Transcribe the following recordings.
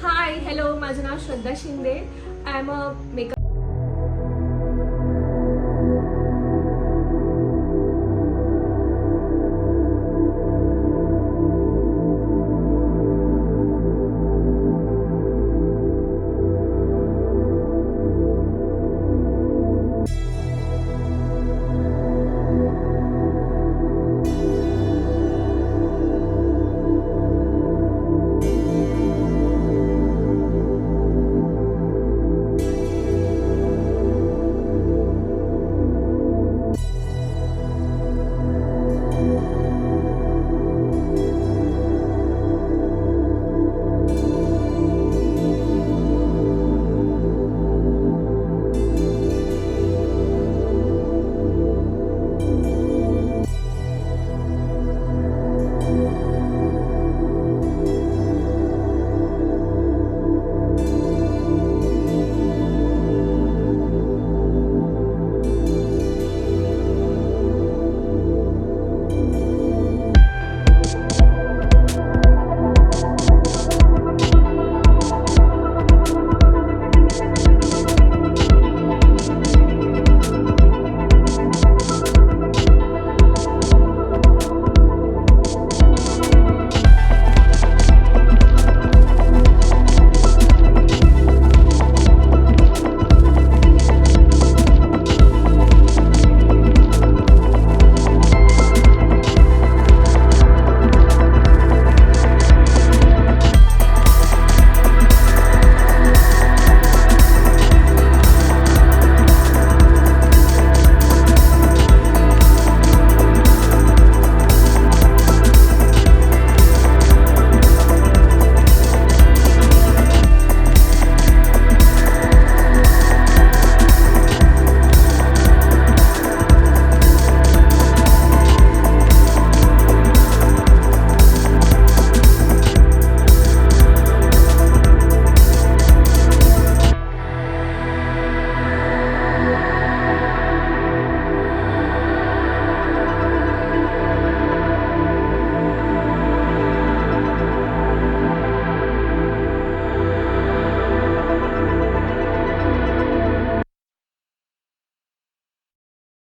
हाय hello, माझं नाव Shraddha Shinde. I am a makeup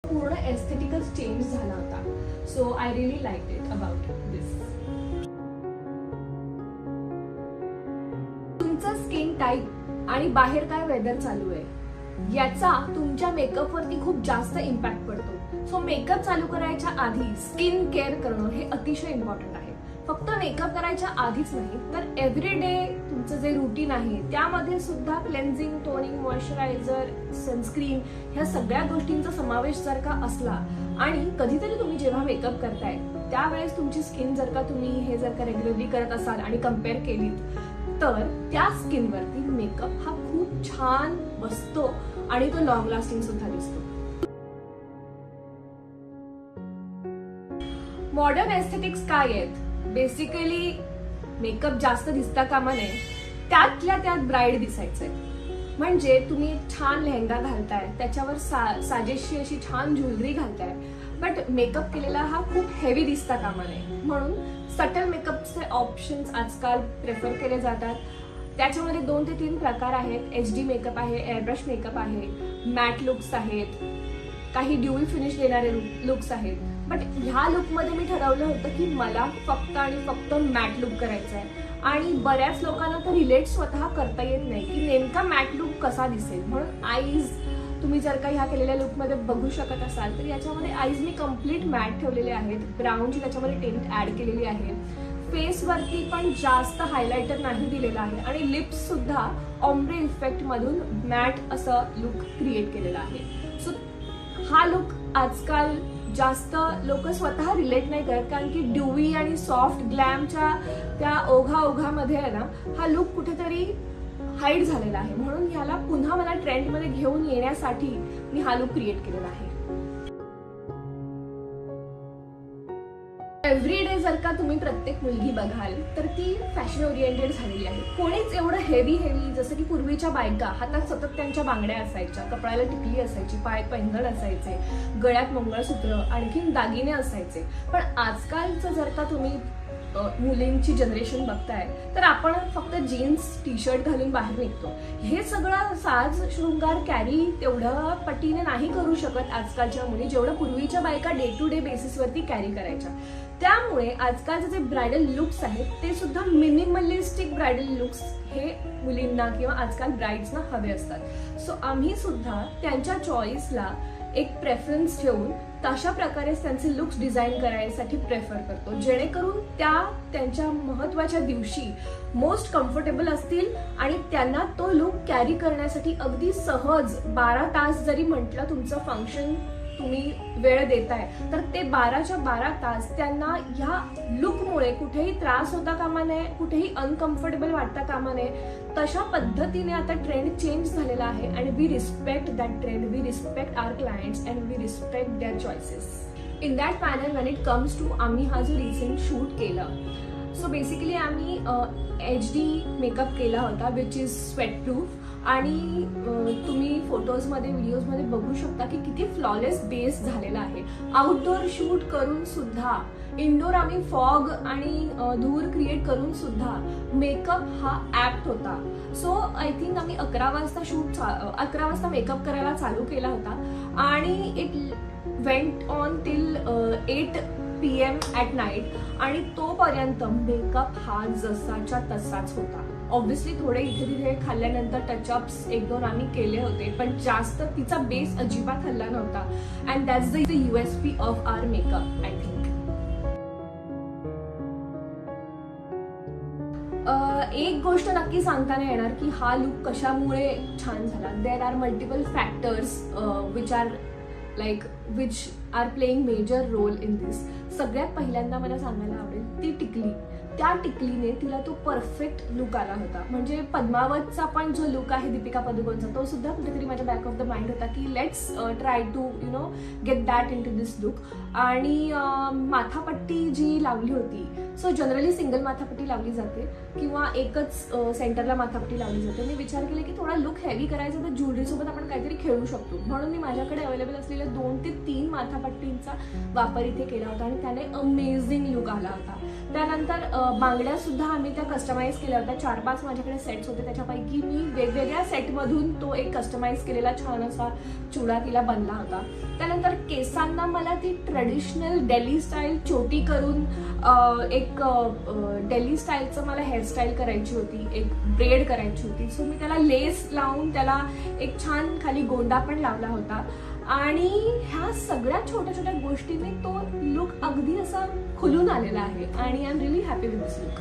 पूर्ण एस्थेटिकच चेंज झाला होता. So I really like it about this. तुमचं स्किन टाईप आणि बाहेर काय वेदर चालू आहे याचा तुमच्या मेकअप वरती खूप जास्त इम्पॅक्ट पडतो. सो मेकअप चालू करायच्या आधी स्किन केअर करणं हे अतिशय इम्पॉर्टंट आहे. फक्त मेकअप करायच्या आधीच नाही तर एव्हरीडे तुमचं जे रुटीन आहे त्यामध्ये सुद्धा क्लेन्झिंग, टोनिंग, मॉइश्चरायझर, सनस्क्रीन ह्या सगळ्या गोष्टींचा समावेश जर का असला आणि कधीतरी तुम्ही जेव्हा मेकअप करताय त्यावेळेस तुमची स्किन जर का तुम्ही हे जर का रेग्युलरली करत असाल आणि कम्पेअर केलीत तर त्या स्किनवरती मेकअप हा खूप छान बसतो आणि तो लॉंग लास्टिंग सुद्धा दिसतो. मॉडर्न एस्थेटिक्स काय आहेत? बेसिकली मेकअप जास्त दिसता कामा नये, त्यातल्या त्यात ब्राईड दिसायचंय. म्हणजे तुम्ही एक छान लेहंगा घालताय, त्याच्यावर साजेशी अशी छान ज्वेलरी घालताय, बट मेकअप केलेला हा खूप हेवी दिसता कामा नये. म्हणून सटल मेकअपचे ऑप्शन्स आजकाल प्रेफर केले जातात. त्याच्यामध्ये 2 ते 3 प्रकार आहेत. HD मेकअप आहे, एअरब्रश मेकअप आहे, मॅट लुक्स आहेत, काही ड्यूई फिनिश देणारे लुक्स आहेत. बट ह्या लुकमध्ये मी ठरवलं होतं की मला फक्त आणि फक्त मॅट लुक करायचा आहे. आणि बऱ्याच लोकांना तर रिलेट स्वतः करता येत नाही की नेमका मॅट लुक कसा दिसेल. म्हणून आईज तुम्ही जर का ह्या केलेल्या लुकमध्ये बघू शकत असाल तर याच्यामध्ये आईज मी कम्प्लीट मॅट ठेवलेले आहेत. ब्राऊनची त्याच्यामध्ये टिंट ऍड केलेली आहे. फेसवरती पण जास्त हायलायटर नाही दिलेला आहे आणि लिप्स सुद्धा ऑम्ब्रे इफेक्ट मधून मॅट असं लुक क्रिएट केलेला आहे. सो हा लुक आजकाल जास्त लोक स्वतः रिलेट नाही करत कारण की ड्यूई आणि सॉफ्ट ग्लॅमच्या त्या ओघामध्ये आहे ना हा लुक कुठेतरी हाईड झालेला आहे. म्हणून ह्याला पुन्हा मला ट्रेंडमध्ये घेऊन येण्यासाठी मी हा लुक क्रिएट केलेला आहे. एव्हरीडे जर का तुम्ही प्रत्येक मुलगी बघाल तर ती फॅशन ओरिएंटेड झालेली आहे. कोणीच एवढं हेवी जसं की पूर्वीच्या बायका हातात सतत त्यांच्या बांगड्या असायच्या, कपाळाला टिकली असायची, पायात पैंजण असायचे, गळ्यात मंगळसूत्र, आणखीन दागिने असायचे. पण आजकालचं जर का तुम्ही मुलींची जनरेशन बघताय तर आपण फक्त जीन्स टी शर्ट घालून बाहेर निघतो. हे सगळं साज शृंगार कॅरी तेवढ्या पटीने नाही करू शकत आजकालच्या मुली, जेवढं पूर्वीच्या बायका डे टू डे बेसिसवरती कॅरी करायच्या. त्यामुळे आजकालचे जे ब्रायडल लुक्स आहेत ते सुद्धा मिनिमलिस्टिक ब्रायडल लुक्स हे मुलींना किंवा आजकाल ब्राईड्सना हवे असतात. सो आम्ही सुद्धा त्यांच्या चॉईसला एक प्रेफरन्स ठेवून तशा प्रकारे त्यांचे लुक्स डिझाईन करायसाठी प्रेफर करतो, जेणेकरून त्या त्यांच्या महत्वाच्या दिवशी मोस्ट कम्फर्टेबल असतील आणि त्यांना तो लुक कॅरी करण्यासाठी अगदी सहज 12 तास जरी म्हटलं तुमचं फंक्शन तुम्ही वेळ देताय तर ते 12च्या 12 तास त्यांना ह्या लुकमुळे कुठेही त्रास होता कामा नये, कुठेही अनकम्फर्टेबल वाटता कामा नये. तशा पद्धतीने आता ट्रेंड चेंज झालेला आहे आणि we respect that trend, we respect our clients and we respect their choices. In that manner when it comes to आम्ही हा जो रिसेंट शूट केला, सो बेसिकली आम्ही HD मेकअप केला होता विच इज स्वेट प्रूफ आणि तुम्ही फोटोजमध्ये व्हिडिओजमध्ये बघू शकता की किती फ्लॉलेस बेस झालेला आहे. आउटडोर शूट करून सुद्धा, इनडोर आम्ही फॉग आणि धूर क्रिएट करून सुद्धा मेकअप हा ऍप्ट होता. सो आय थिंक आम्ही 11 वाजता मेकअप करायला चालू केला होता आणि it went on till 8 PM at night आणि तोपर्यंत मेकअप हा जसाच्या तसाच होता. ऑब्व्हियसली थोडे इथे तिथे खाल्ल्यानंतर टचअप्स 1-2 आम्ही केले होते, पण जास्त तिचा बेस अजिबात हल्ला नव्हता. And that's the USP of our makeup I think. एक गोष्ट नक्की सांगताना येणार की हा लुक कशामुळे छान झाला. There are multiple factors which are playing major role in this. सगळ्यात पहिल्यांदा मला सांगायला आवडेल ती टिकली. त्या टिकलीने तिला तो परफेक्ट लुक आला होता. म्हणजे पद्मावतचा पण जो लुक आहे दीपिका पदुकोणचा तो सुद्धा कुठेतरी माझ्या बॅक ऑफ द माइंड होता की let's try to get that into this look. आणि माथापट्टी जी लावली होती, सो जनरली सिंगल माथापट्टी लावली जाते किंवा एकच सेंटरला माथापट्टी लावली जाते. मी विचार केला की थोडा लुक हेवी करायचा तर ज्वेलरी सोबत आपण काहीतरी खेळू शकतो, म्हणून मी माझ्याकडे अवेलेबल असलेल्या 2 ते 3 माथापट्टींचा वापर इथे केला होता आणि त्याने अमेझिंग लुक आला होता. त्यानंतर बांगड्या सुद्धा आम्ही त्या कस्टमाइज केल्या होत्या. 4-5 माझ्याकडे सेट्स होते, त्याच्यापैकी मी वेगवेगळ्या सेटमधून तो एक कस्टमाइज केलेला छान असा चुडा तिला बनला होता. त्यानंतर केसांना मला ती ट्रेडिशनल दिल्ली स्टाईल चोटी करून एक दिल्ली स्टाईलचं मला हेअरस्टाईल करायची होती, एक ब्रेड करायची होती. सो मी त्याला लेस लावून त्याला एक छान खाली गोंडा पण लावला होता आणि ह्या सगळ्या छोट्या छोट्या गोष्टींनी तो लुक अगदी असा खुलून आलेला आहे आणि I am really happy with this look.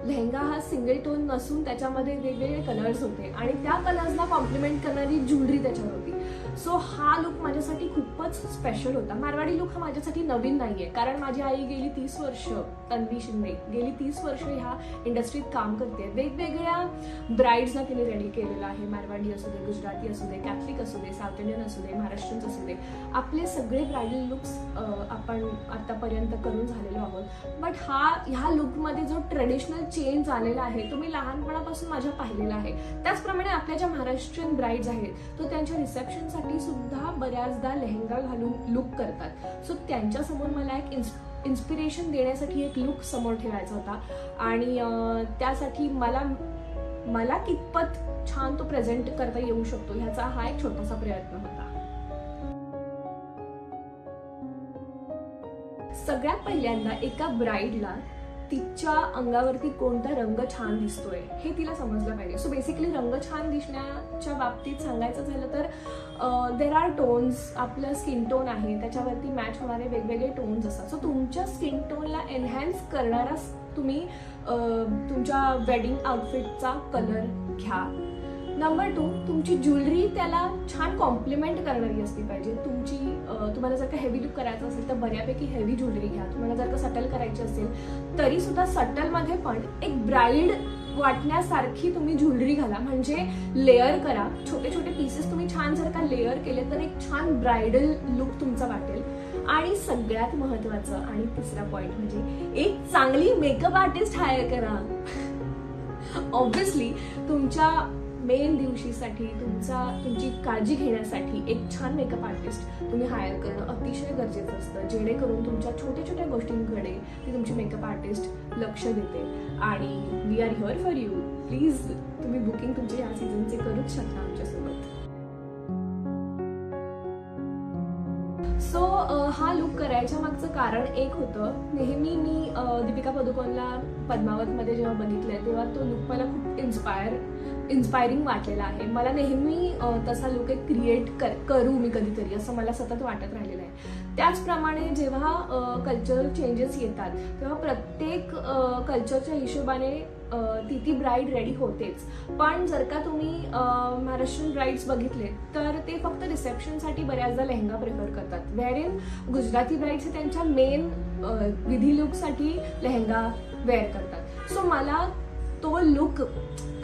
Lehenga हा सिंगल टोन नसून त्याच्यामध्ये वेगवेगळे कलर्स होते आणि त्या कलर्सना कॉम्प्लिमेंट करणारी ज्वेलरी त्याच्यावर होती. सो हा लुक माझ्यासाठी खूपच स्पेशल होता. मारवाडी लुक हा माझ्यासाठी नवीन नाहीये, कारण माझी आई गेली 30 वर्ष, तन्वी शिंदे गेली 30 वर्ष ह्या इंडस्ट्रीत काम करते. वेगवेगळ्या ब्राईड्सना तिने रेडी केलेलं आहे. मारवाडी असू दे, गुजराती असू दे, कॅथलिक असू दे, साऊथ इंडियन असू दे, महाराष्ट्रीयन असू दे, आपले सगळे ब्रायडल लुक्स आपण आतापर्यंत करून झालेलो आहोत. बट ह्या लुकमध्ये जो ट्रेडिशनल चेंज आलेला आहे तो मी लहानपणापासून माझ्या पाहिलेला आहे. त्याचप्रमाणे आपल्या ज्या महाराष्ट्रीयन ब्राईड्स आहेत तो त्यांच्या रिसेप्शनसाठी सुद्धा बऱ्याचदा लेहंगा घालून लुक करतात. सो त्यांच्यासमोर मला एक इन्स्पिरेशन देण्यासाठी एक लुक समोर ठेवायचा होता आणि त्यासाठी मला कितपत छान तो प्रेझेंट करता येऊ शकतो ह्याचा हा एक छोटासा प्रयत्न होता. सगळ्यात पहिल्यांदा एका ब्राईडला तिच्या अंगावरती कोणता रंग छान दिसतोय हे तिला समजलं पाहिजे. सो बेसिकली रंग छान दिसण्याच्या बाबतीत सांगायचं झालं तर देर आर टोन्स. आपलं स्किन टोन आहे त्याच्यावरती मॅच होणारे वेगवेगळे टोन्स असतात. सो तुमच्या स्किन टोनला एनहॅन्स करणारा तुम्ही तुमच्या वेडिंग आउटफिटचा कलर घ्या. नंबर 2, तुमची ज्वेलरी त्याला छान कॉम्प्लिमेंट करणारी असली पाहिजे. तुम्हाला जर का हेवी लुक करायचं असेल तर बऱ्यापैकी हेवी ज्वेलरी घ्या. तुम्हाला जर का सटल करायची असेल तरी सुद्धा सटलमध्ये पण एक ब्राईड वाटण्यासारखी तुम्ही ज्वेलरी घाला, म्हणजे लेअर करा. छोटे छोटे पीसेस तुम्ही छान जर का लेअर केले तर एक छान ब्रायडल लुक तुमचा वाटेल. आणि सगळ्यात महत्वाचं आणि तिसरा पॉइंट म्हणजे एक चांगली मेकअप आर्टिस्ट हायर करा. ऑब्व्हियसली तुमच्या मेन दिवशीसाठी तुमची काळजी घेण्यासाठी एक छान मेकअप आर्टिस्ट तुम्ही हायर करणं अतिशय गरजेचं असतं, जेणेकरून तुमच्या छोट्या छोट्या गोष्टींकडे ती तुमची मेकअप आर्टिस्ट लक्ष देते. आणि we are here for you. Please तुम्ही बुकिंग तुमचे या सीझनचे करूच शकता आमच्यासोबत. सो हा लुक करायच्या मागचं कारण एक होतं, नेहमी मी दीपिका पदुकोणला पद्मावतमध्ये जेव्हा बघितलंय तेव्हा तो लुक मला खूप इन्स्पायरिंग वाटलेला आहे. मला नेहमी तसा लुक एक क्रिएट करू मी कधीतरी असं मला सतत वाटत राहिलेलं आहे. त्याचप्रमाणे जेव्हा कल्चरल चेंजेस येतात तेव्हा प्रत्येक कल्चरच्या हिशोबाने ती ब्राईड रेडी होतेच. पण जर का तुम्ही महाराष्ट्रीयन ब्राईड्स बघितले तर ते फक्त रिसेप्शनसाठी बऱ्याचदा लेहंगा प्रेफर करतात, व्हेअर गुजराती ब्राईड्स त्यांच्या मेन विधी लुकसाठी लेहंगा वेअर करतात. सो मला तो लुक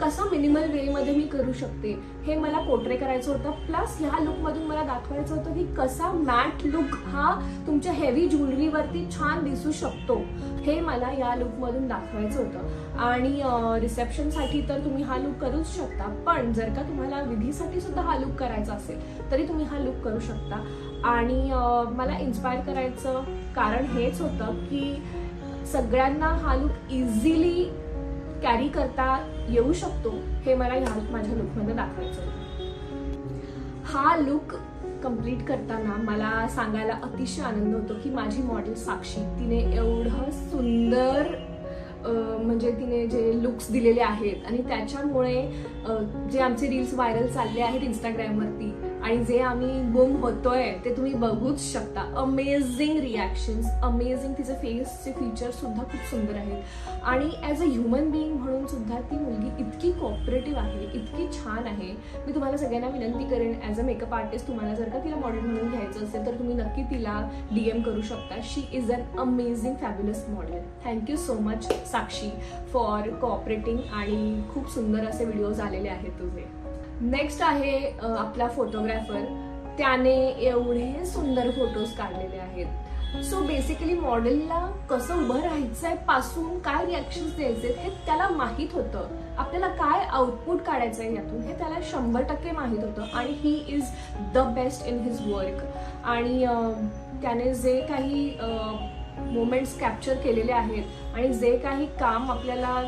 कसा मिनिमल वेमध्ये मी करू शकते हे मला पोर्ट्रे करायचं होतं. प्लस ह्या लुकमधून मला दाखवायचं होतं की कसा मॅट लुक हा तुमच्या हेवी ज्वेलरीवरती छान दिसू शकतो हे मला या लुकमधून दाखवायचं होतं. आणि रिसेप्शनसाठी तर तुम्ही हा लुक करूच शकता, पण जर का तुम्हाला विधीसाठी सुद्धा हा लुक करायचा असेल तरी तुम्ही हा लुक करू शकता. आणि मला इन्स्पायर करायचं कारण हेच होतं की सगळ्यांना हा लुक इझिली कॅरी करता येऊ शकतो हे मला माझ्या लुकमध्ये दाखवायचं होतं. हा लुक कम्प्लीट करताना मला सांगायला अतिशय आनंद होतो की माझी मॉडेल साक्षी तिने एवढं सुंदर म्हणजे तिने जे लुक्स दिलेले आहेत आणि त्याच्यामुळे जे आमचे रील्स व्हायरल चालले आहेत इंस्टाग्रामवरती आणि जे आम्ही गुम होतोय ते तुम्ही बघूच शकता. Amazing reactions, amazing. तिचे फेसचे फीचर्स सुद्धा खूप सुंदर आहेत आणि ॲज अ ह्युमन बिईंग म्हणून सुद्धा ती मुलगी इतकी कोऑपरेटिव्ह आहे, इतकी छान आहे. मी तुम्हाला सगळ्यांना विनंती करेन, ॲज अ मेकअप आर्टिस्ट तुम्हाला जर का तिला मॉडेल म्हणून घ्यायचं असेल तर तुम्ही नक्की तिला DM करू शकता. She is an amazing fabulous model. Thank you so much Sakshi for cooperating आणि खूप सुंदर असे व्हिडिओज आलेले आहेत तुझे. नेक्स्ट आहे आपला फोटोग्राफर. त्याने एवढे सुंदर फोटोज काढलेले आहेत. सो बेसिकली मॉडेलला कसं उभं राहायचंय पासून काय रिॲक्शन्स द्यायचे हे त्याला माहीत होतं. आपल्याला काय आउटपुट काढायचंय यातून हे त्याला 100% माहीत होतं आणि he is the best in his work. आणि त्याने जे काही मोमेंट्स कॅप्चर केलेले आहेत आणि जे काही काम आपल्याला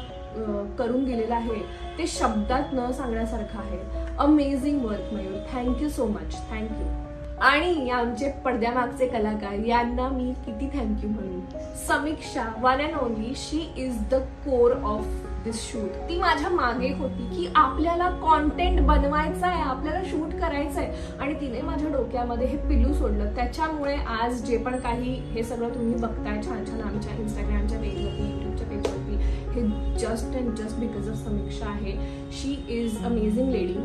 करून दिलेलं आहे ते शब्दात न सांगण्यासारखं आहे. Amazing work Mayur. Thank you so much. Thank you. आणि आमचे पडद्यामागचे कलाकार यांना मी किती थँक्यू म्हणू. Samiksha, one and only, she is the core of this shoot. ती माझ्या मागे होती की आपल्याला कॉन्टेंट बनवायचा आहे, आपल्याला शूट करायचं आहे आणि तिने माझ्या डोक्यामध्ये हे पिलू सोडलं. त्याच्यामुळे आज जे पण काही हे सगळं तुम्ही बघताय छान छान आमच्या इंस्टाग्रामच्या पेजवरती, युट्यूबच्या पेजवरती, हे just and just because of Samiksha आहे. She is amazing lady.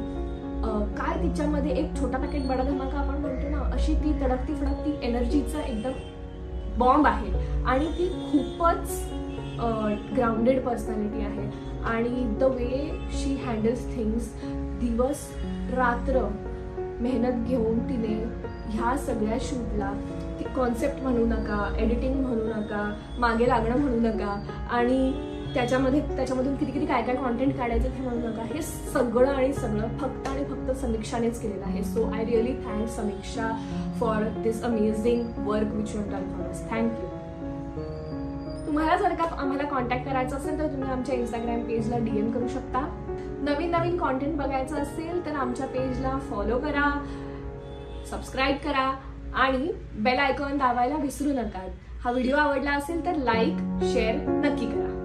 काय तिच्यामध्ये एक छोटा पॅकेट बडा धमाका आपण म्हणतो ना, अशी ती तडकती फडकती एनर्जीचा एकदम बॉम्ब आहे आणि ती खूपच ग्राउंडेड पर्सनॅलिटी आहे. आणि the way she handles things, दिवस रात्र मेहनत घेऊन तिने ह्या सगळ्या शूटला, ती कॉन्सेप्ट म्हणू नका, एडिटिंग म्हणू नका, मागे लागणं म्हणू नका आणि त्याच्यामधून किती काय काय कॉन्टेंट काढायचं हे म्हणू नका, हे सगळं आणि सगळं फक्त आणि फक्त समीक्षानेच केलेलं आहे. So I really thank Samiksha for this amazing work which you have done for us. Thank you. तुम्हाला जर का आम्हाला कॉन्टॅक्ट करायचं असेल तर तुम्ही आमच्या इंस्टाग्राम पेजला DM करू शकता. नवीन कॉन्टेंट बघायचं असेल तर आमच्या पेजला फॉलो करा, सबस्क्राईब करा आणि बेल आयकॉन दाबायला विसरू नका. हा व्हिडिओ आवडला असेल तर लाईक, शेअर नक्की करा.